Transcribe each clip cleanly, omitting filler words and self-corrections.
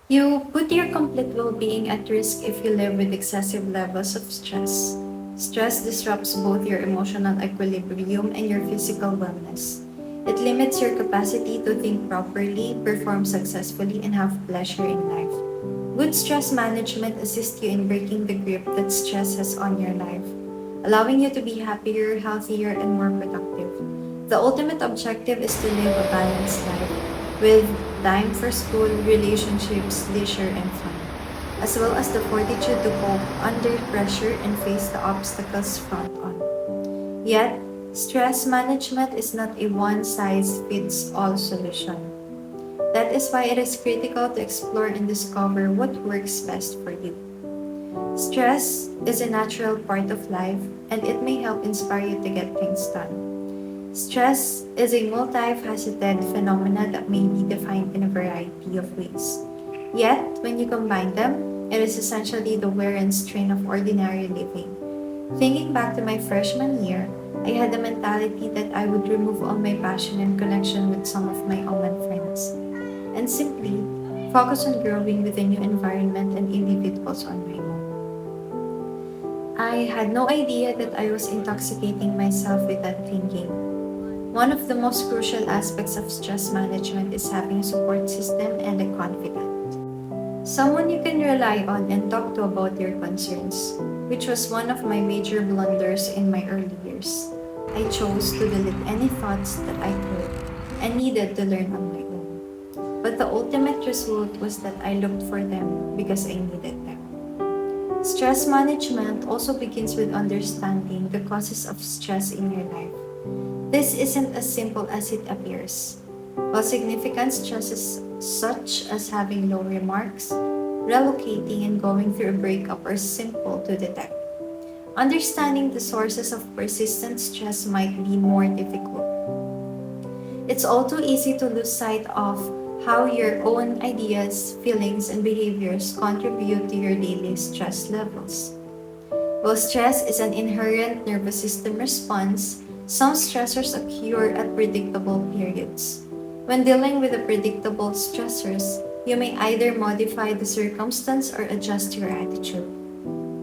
You put your complete well being at risk if you live with excessive levels of stress. Stress disrupts both your emotional equilibrium and your physical wellness. It limits your capacity to think properly, perform successfully, and have pleasure in life. Good stress management assists you in breaking the grip that stress has on your life, allowing you to be happier, healthier, and more productive. The ultimate objective is to live a balanced life with time for school, relationships, leisure, and fun, as well as the fortitude to cope under pressure and face the obstacles front on. Yet, stress management is not a one size fits all solution. That is why it is critical to explore and discover what works best for you. Stress is a natural part of life and it may help inspire you to get things done. Stress is a multifaceted phenomenon that may be defined in a variety of ways. Yet, when you combine them, it is essentially the wear and strain of ordinary living. Thinking back to my freshman year, I had the mentality that I would remove all my passion and connection with some of my common friends, and simply focus on growing with a new environment and individuals on my own. I had no idea that I was intoxicating myself with that thinking. One of the most crucial aspects of stress management is having a support system and a confidant. Someone you can rely on and talk to about your concerns, which was one of my major blunders in my early years. I chose to delete any thoughts that I could and needed to learn on my own. But the ultimate result was that I looked for them because I needed them. Stress management also begins with understanding the causes of stress in your life. This isn't as simple as it appears. While significant stresses such as having low remarks, relocating, and going through a breakup are simple to detect, understanding the sources of persistent stress might be more difficult. It's all too easy to lose sight of how your own ideas, feelings, and behaviors contribute to your daily stress levels. While stress is an inherent nervous system response, some stressors occur at predictable periods. When dealing with the predictable stressors, you may either modify the circumstance or adjust your attitude.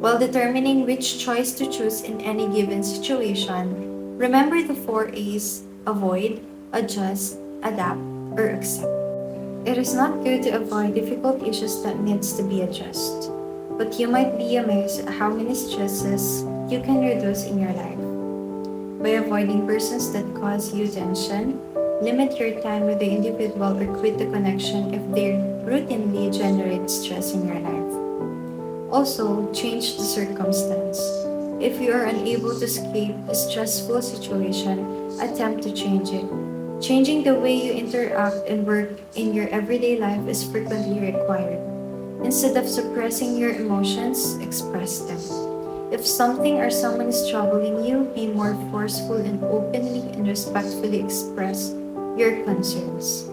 While determining which choice to choose in any given situation, remember the 4 A's: avoid, adjust, adapt, or accept. It is not good to avoid difficult issues that needs to be addressed, but you might be amazed at how many stresses you can reduce in your life. By avoiding persons that cause you tension, limit your time with the individual or quit the connection if they routinely generate stress in your life. Also, change the circumstance. If you are unable to escape a stressful situation, attempt to change it. Changing the way you interact and work in your everyday life is frequently required. Instead of suppressing your emotions, express them. If something or someone is troubling you, be more forceful and openly and respectfully express your concerns.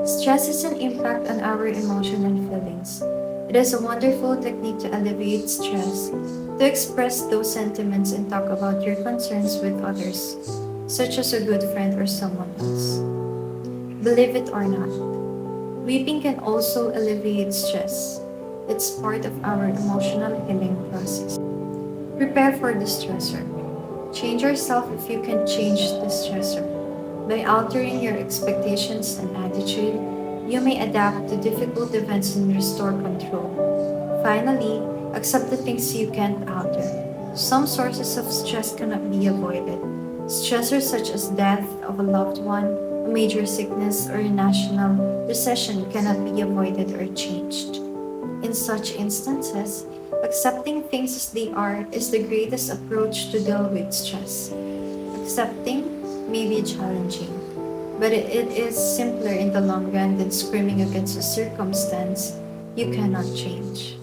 Stress has an impact on our emotion and feelings. It is a wonderful technique to alleviate stress, to express those sentiments and talk about your concerns with others, such as a good friend or someone else. Believe it or not, weeping can also alleviate stress. It's part of our emotional healing process. Prepare for the stressor. Change yourself if you can change the stressor. By altering your expectations and attitude, you may adapt to difficult events and restore control. Finally, accept the things you can't alter. Some sources of stress cannot be avoided. Stressors such as death of a loved one, a major sickness, or a national recession cannot be avoided or changed. In such instances, accepting things as they are is the greatest approach to deal with stress. Accepting may be challenging, but it is simpler in the long run than screaming against a circumstance you cannot change.